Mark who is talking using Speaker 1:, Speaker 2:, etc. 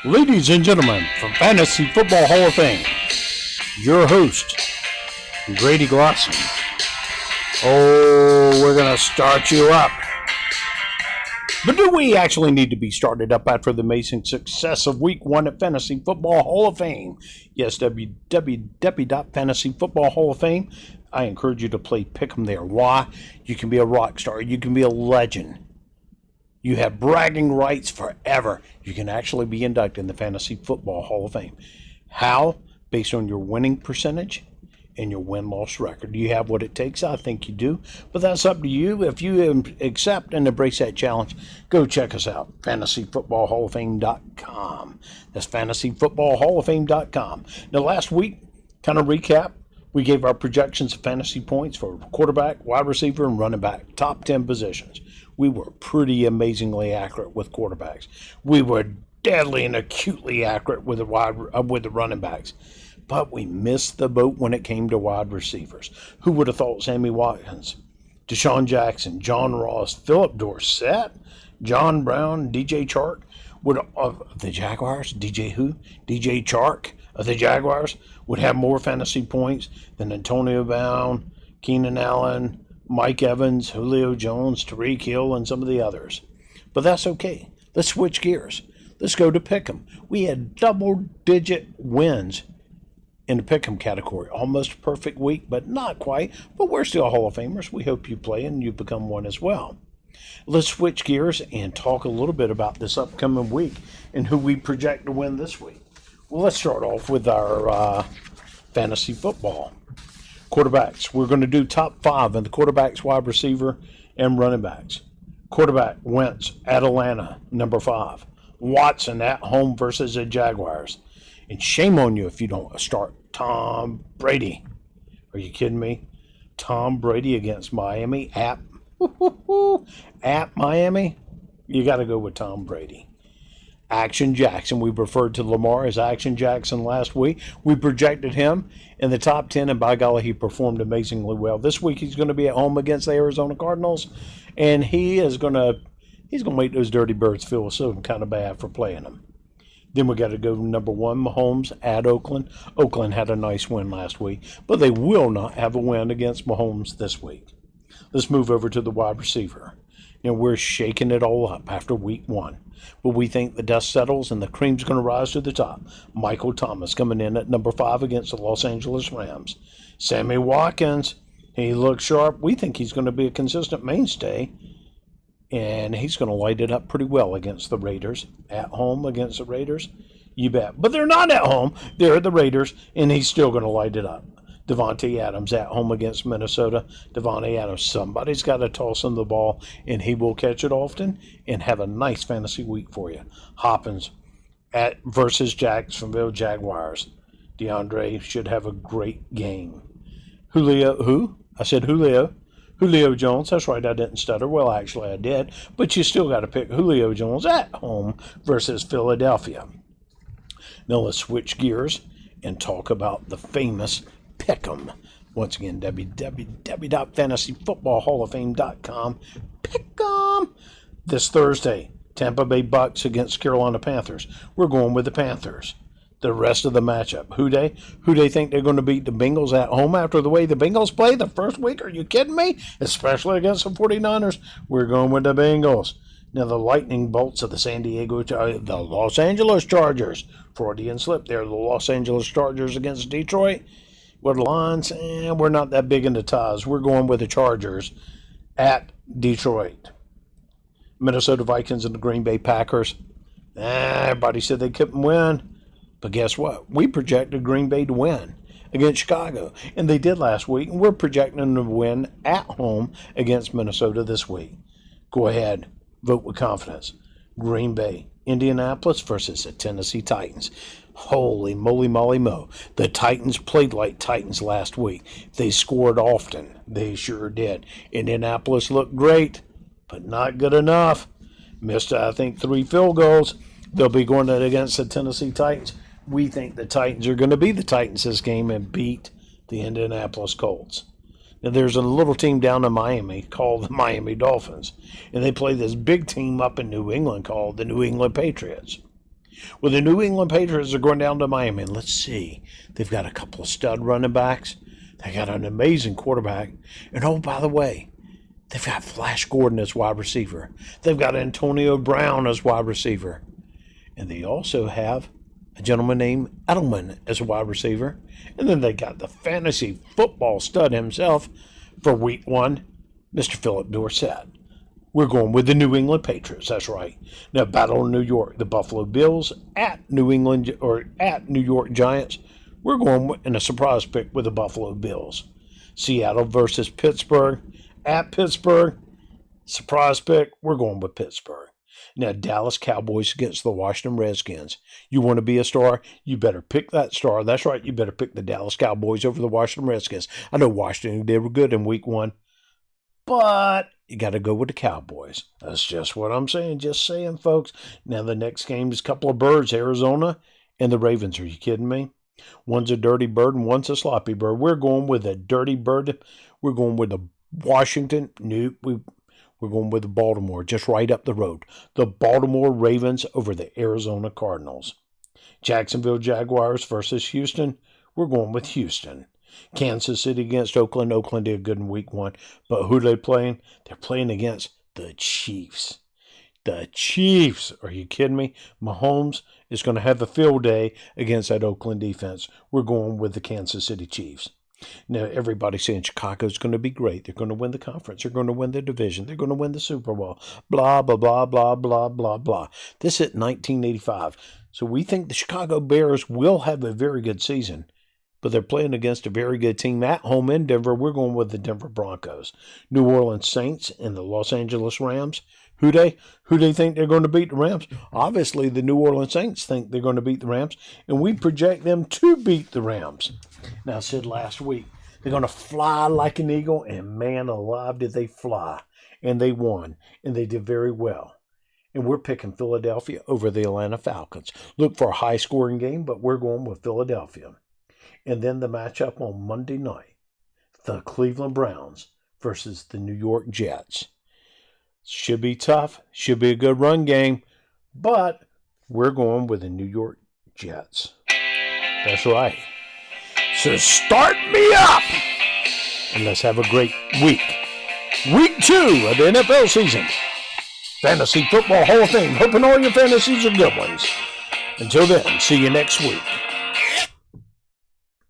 Speaker 1: Ladies and gentlemen, from Fantasy Football Hall of Fame, your host, Grady Glosson. Oh, we're going to start you up. But do we actually need to be started up after the amazing success of Week 1 at Fantasy Football Hall of Fame? Yes, www.fantasyfootball Hall of Fame. I encourage you to play Pick'em there. Why? You can be a rock star. You can be a legend. You have bragging rights forever. You can actually be inducted in the Fantasy Football Hall of Fame. How? Based on your winning percentage and your win-loss record. Do you have what it takes? I think you do. But that's up to you. If you accept and embrace that challenge, go check us out. FantasyFootballHallOfFame.com. That's FantasyFootballHallOfFame.com. Now, last week, kind of recap, we gave our projections of fantasy points for quarterback, wide receiver, and running back. Top 10 positions. We were pretty amazingly accurate with quarterbacks. We were deadly and acutely accurate with the running backs. But we missed the boat when it came to wide receivers. Who would have thought Sammy Watkins, Deshaun Jackson, John Ross, Philip Dorsett, John Brown, DJ Chark of the Jaguars, DJ Chark of the Jaguars would have more fantasy points than Antonio Brown, Keenan Allen, Mike Evans, Julio Jones, Tyreek Hill, and some of the others. But that's okay. Let's switch gears. Let's go to Pick'em. We had double-digit wins in the Pick'em category. Almost a perfect week, but not quite. But we're still Hall of Famers. We hope you play and you become one as well. Let's switch gears and talk a little bit about this upcoming week and who we project to win this week. Well, let's start off with our fantasy football. Quarterbacks. We're going to do top 5 in the quarterbacks, wide receiver, and running backs. Quarterback, Wentz at Atlanta, number 5. Watson at home versus the Jaguars. And shame on you if you don't start Tom Brady. Are you kidding me? Tom Brady against Miami at Miami? You got to go with Tom Brady. Action Jackson. We referred to Lamar as Action Jackson last week. We projected him in the top 10, and by golly, he performed amazingly well. This week, he's going to be at home against the Arizona Cardinals, and he's going to make those dirty birds feel so kind of bad for playing them. Then we got to go to number 1, Mahomes at Oakland. Oakland had a nice win last week, but they will not have a win against Mahomes this week. Let's move over to the wide receiver. We're shaking it all up after week 1. But we think the dust settles and the cream's going to rise to the top. Michael Thomas coming in at number 5 against the Los Angeles Rams. Sammy Watkins, he looks sharp. We think he's going to be a consistent mainstay. And he's going to light it up pretty well against the Raiders. At home against the Raiders, you bet. But they're not at home. They're the Raiders, and he's still going to light it up. Davante Adams at home against Minnesota. Davante Adams, somebody's got to toss him the ball, and he will catch it often and have a nice fantasy week for you. Hopkins versus Jacksonville Jaguars. DeAndre should have a great game. Julio Jones. That's right, I didn't stutter. Well, actually, I did. But you still got to pick Julio Jones at home versus Philadelphia. Now let's switch gears and talk about the famous Pick'em. Once again, www.fantasyfootballhalloffame.com. Pick'em. This Thursday, Tampa Bay Bucks against Carolina Panthers. We're going with the Panthers. The rest of the matchup. Who they think they're going to beat the Bengals at home after the way the Bengals played the first week? Are you kidding me? Especially against the 49ers. We're going with the Bengals. Now, the lightning bolts of the Los Angeles Chargers. Freudian slip there. The Los Angeles Chargers against Detroit. What lines? We're not that big into ties. We're going with the Chargers at Detroit. Minnesota Vikings and the Green Bay Packers. Everybody said they couldn't win. But guess what? We projected Green Bay to win against Chicago. And they did last week. And we're projecting them to win at home against Minnesota this week. Go ahead. Vote with confidence. Green Bay, Indianapolis versus the Tennessee Titans. Holy moly, molly, mo. The Titans played like Titans last week. They scored often. They sure did. Indianapolis looked great, but not good enough. Missed, I think, 3 field goals. They'll be going against the Tennessee Titans. We think the Titans are going to be the Titans this game and beat the Indianapolis Colts. Now, there's a little team down in Miami called the Miami Dolphins, and they play this big team up in New England called the New England Patriots. Well, the New England Patriots are going down to Miami. And let's see. They've got a couple of stud running backs. They got an amazing quarterback. And oh, by the way, they've got Flash Gordon as wide receiver. They've got Antonio Brown as wide receiver. And they also have a gentleman named Edelman as a wide receiver. And then they got the fantasy football stud himself for week 1, Mr. Philip Dorsett. We're going with the New England Patriots. That's right. Now, battle in New York, the Buffalo Bills at New York Giants. We're going in a surprise pick with the Buffalo Bills. Seattle versus Pittsburgh at Pittsburgh. Surprise pick. We're going with Pittsburgh. Now, Dallas Cowboys against the Washington Redskins. You want to be a star? You better pick that star. That's right. You better pick the Dallas Cowboys over the Washington Redskins. I know Washington did good in week 1, but you got to go with the Cowboys. That's just what I'm saying. Just saying, folks. Now, the next game is a couple of birds, Arizona and the Ravens. Are you kidding me? One's a dirty bird and one's a sloppy bird. We're going with a dirty bird. We're going with the Washington. Nope. We're going with the Baltimore, just right up the road. The Baltimore Ravens over the Arizona Cardinals. Jacksonville Jaguars versus Houston. We're going with Houston. Kansas City against Oakland. Oakland did good in week 1. But who are they playing? They're playing against the Chiefs. The Chiefs. Are you kidding me? Mahomes is going to have a field day against that Oakland defense. We're going with the Kansas City Chiefs. Now, everybody's saying Chicago's going to be great. They're going to win the conference. They're going to win the division. They're going to win the Super Bowl. Blah, blah, blah, blah, blah, blah, blah. This is 1985. So we think the Chicago Bears will have a very good season. But they're playing against a very good team at home in Denver. We're going with the Denver Broncos. New Orleans Saints and the Los Angeles Rams. Who they think they're going to beat the Rams? Obviously, the New Orleans Saints think they're going to beat the Rams, and we project them to beat the Rams. Now, I said last week, they're going to fly like an eagle, and man alive did they fly. And they won, and they did very well. And we're picking Philadelphia over the Atlanta Falcons. Look for a high-scoring game, but we're going with Philadelphia. And then the matchup on Monday night, the Cleveland Browns versus the New York Jets. Should be tough. Should be a good run game. But we're going with the New York Jets. That's right. So start me up. And let's have a great week. Week 2 of the NFL season. Fantasy Football Hall of Fame. Hoping all your fantasies are good ones. Until then, see you next week.